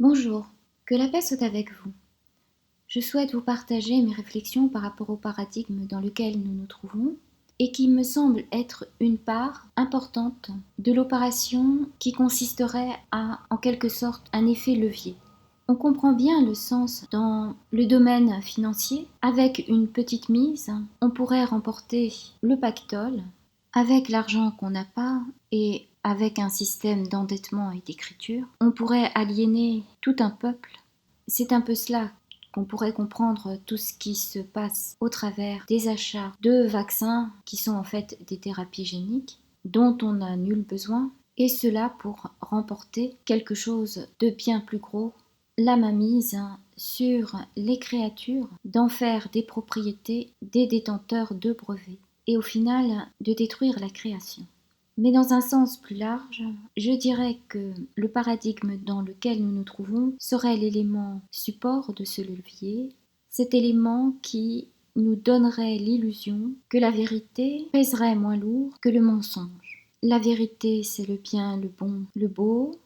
Bonjour, que la paix soit avec vous. Je souhaite vous partager mes réflexions par rapport au paradigme dans lequel nous nous trouvons et qui me semble être une part importante de l'opération qui consisterait à, en quelque sorte, un effet levier. On comprend bien le sens dans le domaine financier. Avec une petite mise, on pourrait remporter le pactole. Avec l'argent qu'on n'a pas et avec un système d'endettement et d'écriture, on pourrait aliéner tout un peuple. C'est un peu cela qu'on pourrait comprendre tout ce qui se passe au travers des achats de vaccins qui sont en fait des thérapies géniques dont on n'a nul besoin, et cela pour remporter quelque chose de bien plus gros, la mainmise sur les créatures, d'en faire des propriétés des détenteurs de brevets et au final de détruire la création. Mais dans un sens plus large, je dirais que le paradigme dans lequel nous nous trouvons serait l'élément support de ce levier, cet élément qui nous donnerait l'illusion que la vérité pèserait moins lourd que le mensonge. La vérité, c'est le bien, le bon, le beau,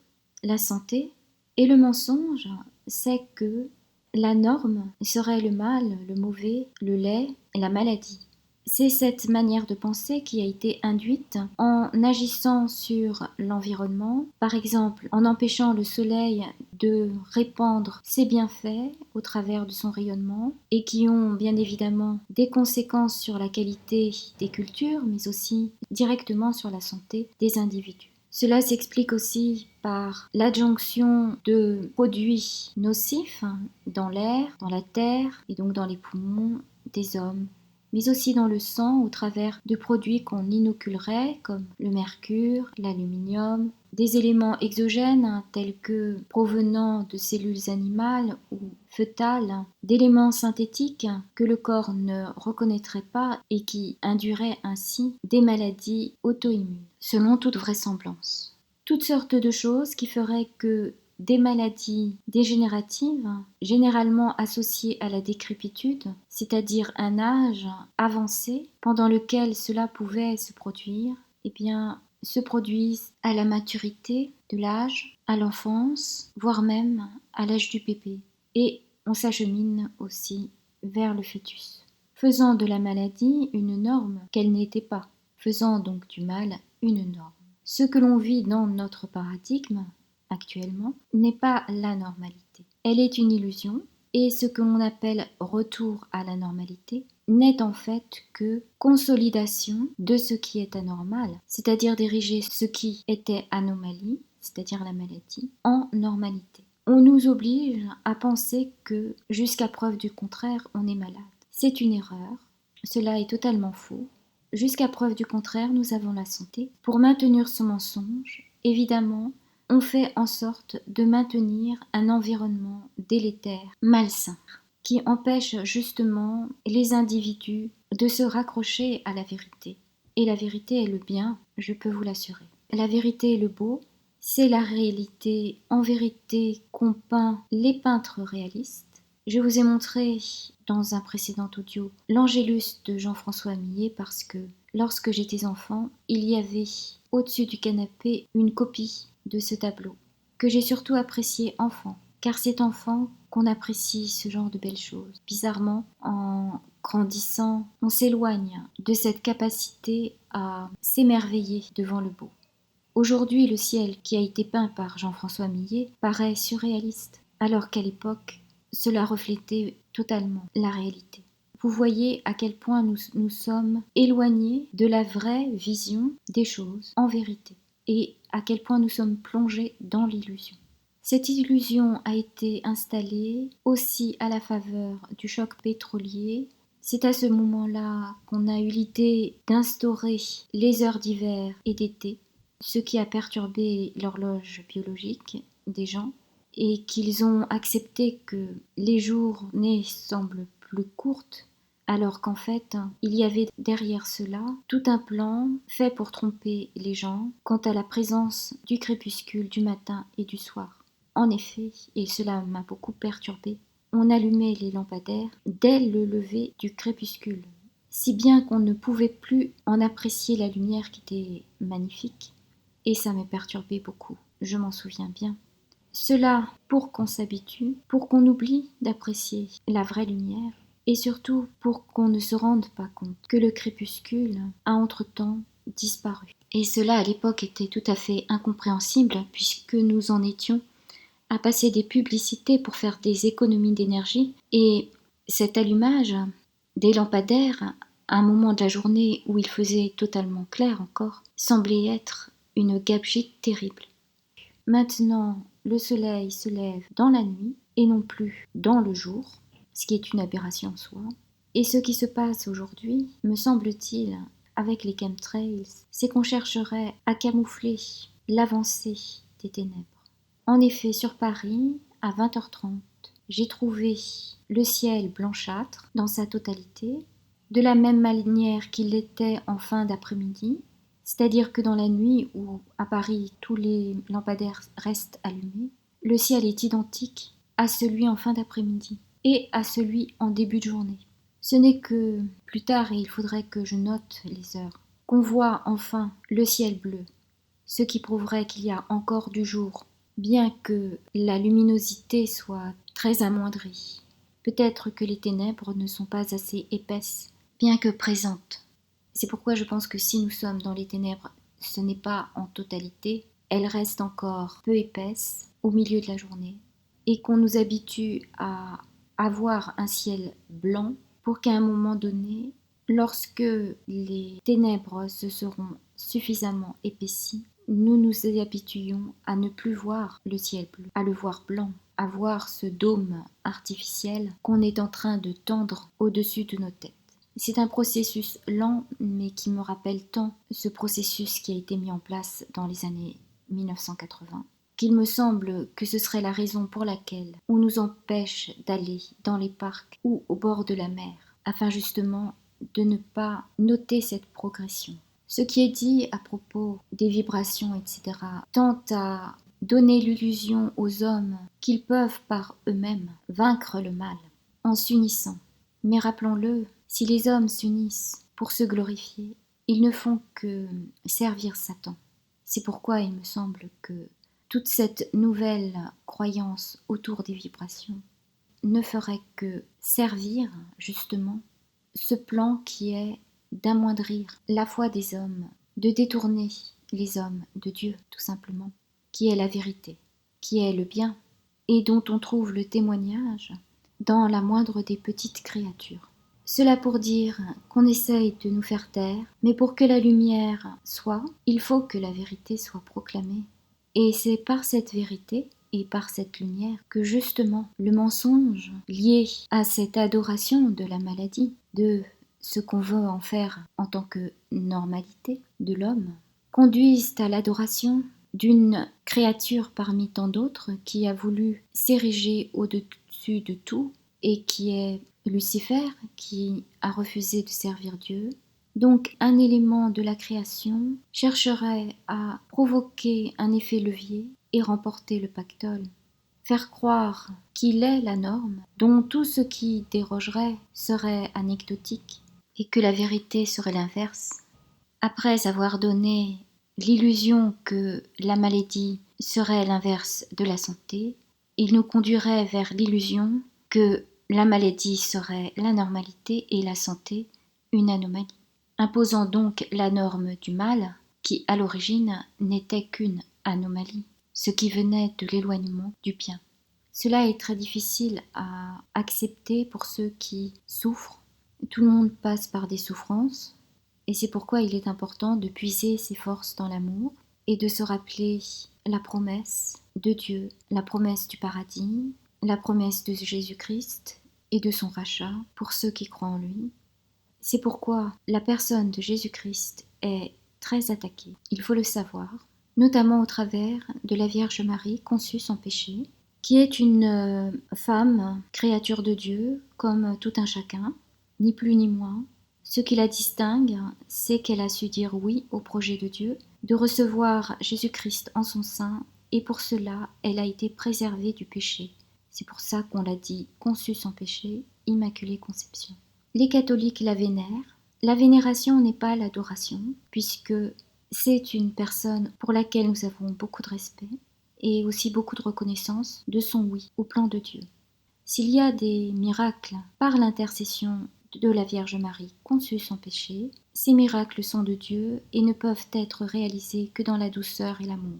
la santé, et le mensonge, c'est que la norme serait le mal, le mauvais, le laid, la maladie. C'est cette manière de penser qui a été induite en agissant sur l'environnement, par exemple en empêchant le soleil de répandre ses bienfaits au travers de son rayonnement et qui ont bien évidemment des conséquences sur la qualité des cultures mais aussi directement sur la santé des individus. Cela s'explique aussi par l'adjonction de produits nocifs dans l'air, dans la terre et donc dans les poumons des hommes, mais aussi dans le sang au travers de produits qu'on inoculerait comme le mercure, l'aluminium, des éléments exogènes tels que provenant de cellules animales ou fœtales, d'éléments synthétiques que le corps ne reconnaîtrait pas et qui induiraient ainsi des maladies auto-immunes, selon toute vraisemblance. Toutes sortes de choses qui feraient que des maladies dégénératives, généralement associées à la décrépitude, c'est-à-dire un âge avancé pendant lequel cela pouvait se produire, se produisent à la maturité de l'âge, à l'enfance, voire même à l'âge du bébé. Et on s'achemine aussi vers le fœtus, faisant de la maladie une norme qu'elle n'était pas, faisant donc du mal une norme. Ce que l'on vit dans notre paradigme actuellement n'est pas la normalité. Elle est une illusion et ce que l'on appelle retour à la normalité n'est en fait que consolidation de ce qui est anormal, c'est-à-dire d'ériger ce qui était anomalie, c'est-à-dire la maladie, en normalité. On nous oblige à penser que jusqu'à preuve du contraire, on est malade. C'est une erreur, cela est totalement faux. Jusqu'à preuve du contraire, nous avons la santé. Pour maintenir ce mensonge, évidemment, on fait en sorte de maintenir un environnement délétère, malsain, qui empêche justement les individus de se raccrocher à la vérité. Et la vérité est le bien, je peux vous l'assurer. La vérité est le beau, c'est la réalité en vérité qu'ont peint les peintres réalistes. Je vous ai montré dans un précédent audio l'Angélus de Jean-François Millet parce que lorsque j'étais enfant, il y avait au-dessus du canapé une copie de ce tableau que j'ai surtout apprécié enfant, car c'est enfant qu'on apprécie ce genre de belles choses. Bizarrement, en grandissant, on s'éloigne de cette capacité à s'émerveiller devant le beau. Aujourd'hui, le ciel qui a été peint par Jean-François Millet paraît surréaliste, alors qu'à l'époque, cela reflétait totalement la réalité. Vous voyez à quel point nous sommes éloignés de la vraie vision des choses en vérité et à quel point nous sommes plongés dans l'illusion. Cette illusion a été installée aussi à la faveur du choc pétrolier. C'est à ce moment-là qu'on a eu l'idée d'instaurer les heures d'hiver et d'été, ce qui a perturbé l'horloge biologique des gens, et qu'ils ont accepté que les journées semblent plus courtes, alors qu'en fait, il y avait derrière cela tout un plan fait pour tromper les gens quant à la présence du crépuscule du matin et du soir. En effet, et cela m'a beaucoup perturbée, on allumait les lampadaires dès le lever du crépuscule, si bien qu'on ne pouvait plus en apprécier la lumière qui était magnifique, et ça m'a perturbée beaucoup, je m'en souviens bien. Cela pour qu'on s'habitue, pour qu'on oublie d'apprécier la vraie lumière, et surtout pour qu'on ne se rende pas compte que le crépuscule a entre-temps disparu. Et cela à l'époque était tout à fait incompréhensible puisque nous en étions à passer des publicités pour faire des économies d'énergie, et cet allumage des lampadaires à un moment de la journée où il faisait totalement clair encore semblait être une gabegie terrible. Maintenant, le soleil se lève dans la nuit et non plus dans le jour, ce qui est une aberration en soi. Et ce qui se passe aujourd'hui, me semble-t-il, avec les chemtrails, c'est qu'on chercherait à camoufler l'avancée des ténèbres. En effet, sur Paris, à 20h30, j'ai trouvé le ciel blanchâtre dans sa totalité, de la même manière qu'il l'était en fin d'après-midi, c'est-à-dire que dans la nuit où à Paris tous les lampadaires restent allumés, le ciel est identique à celui en fin d'après-midi et à celui en début de journée. Ce n'est que plus tard, et il faudrait que je note les heures, qu'on voit enfin le ciel bleu, ce qui prouverait qu'il y a encore du jour, bien que la luminosité soit très amoindrie. Peut-être que les ténèbres ne sont pas assez épaisses, bien que présentes. C'est pourquoi je pense que si nous sommes dans les ténèbres, ce n'est pas en totalité, elles restent encore peu épaisses au milieu de la journée, et qu'on nous habitue à avoir un ciel blanc pour qu'à un moment donné, lorsque les ténèbres se seront suffisamment épaissies, nous nous habituions à ne plus voir le ciel bleu, à le voir blanc, à voir ce dôme artificiel qu'on est en train de tendre au-dessus de nos têtes. C'est un processus lent, mais qui me rappelle tant ce processus qui a été mis en place dans les années 1980, qu'il me semble que ce serait la raison pour laquelle on nous empêche d'aller dans les parcs ou au bord de la mer, afin justement de ne pas noter cette progression. Ce qui est dit à propos des vibrations, etc., tend à donner l'illusion aux hommes qu'ils peuvent par eux-mêmes vaincre le mal en s'unissant. Mais rappelons-le, si les hommes s'unissent pour se glorifier, ils ne font que servir Satan. C'est pourquoi il me semble que toute cette nouvelle croyance autour des vibrations ne ferait que servir justement ce plan qui est d'amoindrir la foi des hommes, de détourner les hommes de Dieu tout simplement, qui est la vérité, qui est le bien, et dont on trouve le témoignage dans la moindre des petites créatures. Cela pour dire qu'on essaye de nous faire taire, mais pour que la lumière soit, il faut que la vérité soit proclamée. Et c'est par cette vérité et par cette lumière que justement le mensonge lié à cette adoration de la maladie, de ce qu'on veut en faire en tant que normalité de l'homme, conduisent à l'adoration d'une créature parmi tant d'autres qui a voulu s'ériger au-dessus de tout et qui est Lucifer, qui a refusé de servir Dieu. Donc un élément de la création chercherait à provoquer un effet levier et remporter le pactole, faire croire qu'il est la norme, dont tout ce qui dérogerait serait anecdotique et que la vérité serait l'inverse. Après avoir donné l'illusion que la maladie serait l'inverse de la santé, il nous conduirait vers l'illusion que la maladie serait la normalité et la santé une anomalie, imposant donc la norme du mal qui à l'origine n'était qu'une anomalie, ce qui venait de l'éloignement du bien. Cela est très difficile à accepter pour ceux qui souffrent. Tout le monde passe par des souffrances, et c'est pourquoi il est important de puiser ses forces dans l'amour et de se rappeler la promesse de Dieu, la promesse du paradis, la promesse de Jésus-Christ et de son rachat pour ceux qui croient en lui. C'est pourquoi la personne de Jésus-Christ est très attaquée, il faut le savoir, notamment au travers de la Vierge Marie conçue sans péché, qui est une femme, créature de Dieu, comme tout un chacun, ni plus ni moins. Ce qui la distingue, c'est qu'elle a su dire oui au projet de Dieu, de recevoir Jésus-Christ en son sein, et pour cela, elle a été préservée du péché. C'est pour ça qu'on l'a dit conçue sans péché, Immaculée Conception. Les catholiques la vénèrent. La vénération n'est pas l'adoration, puisque c'est une personne pour laquelle nous avons beaucoup de respect. et aussi beaucoup de reconnaissance de son oui au plan de Dieu. S'il y a des miracles par l'intercession de la Vierge Marie conçue sans péché, ces miracles sont de Dieu et ne peuvent être réalisés que dans la douceur et l'amour.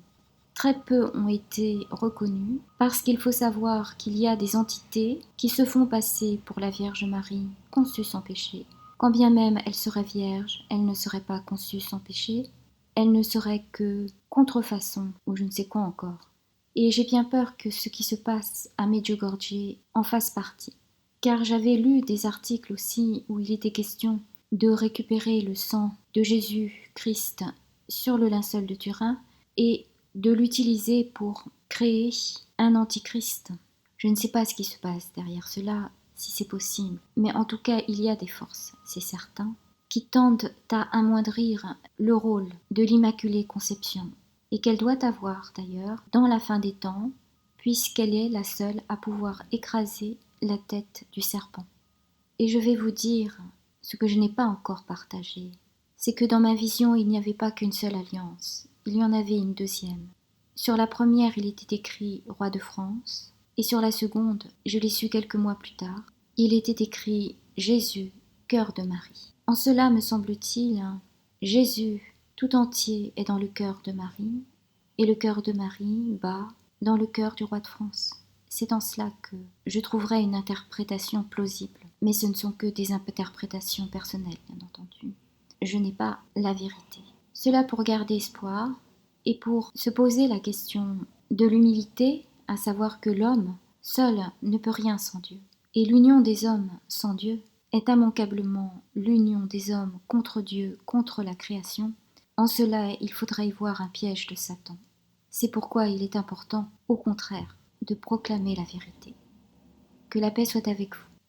Très peu ont été reconnus parce qu'il faut savoir qu'il y a des entités qui se font passer pour la Vierge Marie conçue sans péché. Quand bien même elle serait vierge, elle ne serait pas conçue sans péché, elle ne serait que contrefaçon ou je ne sais quoi encore. Et j'ai bien peur que ce qui se passe à Medjugorje en fasse partie. Car j'avais lu des articles aussi où il était question de récupérer le sang de Jésus-Christ sur le linceul de Turin et de l'utiliser pour créer un antichrist. Je ne sais pas ce qui se passe derrière cela, si c'est possible, mais en tout cas il y a des forces, c'est certain, qui tendent à amoindrir le rôle de l'Immaculée Conception, et qu'elle doit avoir d'ailleurs dans la fin des temps, puisqu'elle est la seule à pouvoir écraser la tête du serpent. Et je vais vous dire ce que je n'ai pas encore partagé, c'est que dans ma vision il n'y avait pas qu'une seule alliance, il y en avait une deuxième. Sur la première il était écrit roi de France, et sur la seconde, je l'ai su quelques mois plus tard, il était écrit Jésus, cœur de Marie. En cela, me semble-t-il, Jésus tout entier est dans le cœur de Marie, et le cœur de Marie bat dans le cœur du roi de France. C'est en cela que je trouverai une interprétation plausible, mais ce ne sont que des interprétations personnelles, bien entendu. Je n'ai pas la vérité. Cela pour garder espoir et pour se poser la question de l'humilité, à savoir que l'homme seul ne peut rien sans Dieu. Et l'union des hommes sans Dieu est immanquablement l'union des hommes contre Dieu, contre la création. En cela, il faudrait y voir un piège de Satan. C'est pourquoi il est important, au contraire, de proclamer la vérité. Que la paix soit avec vous.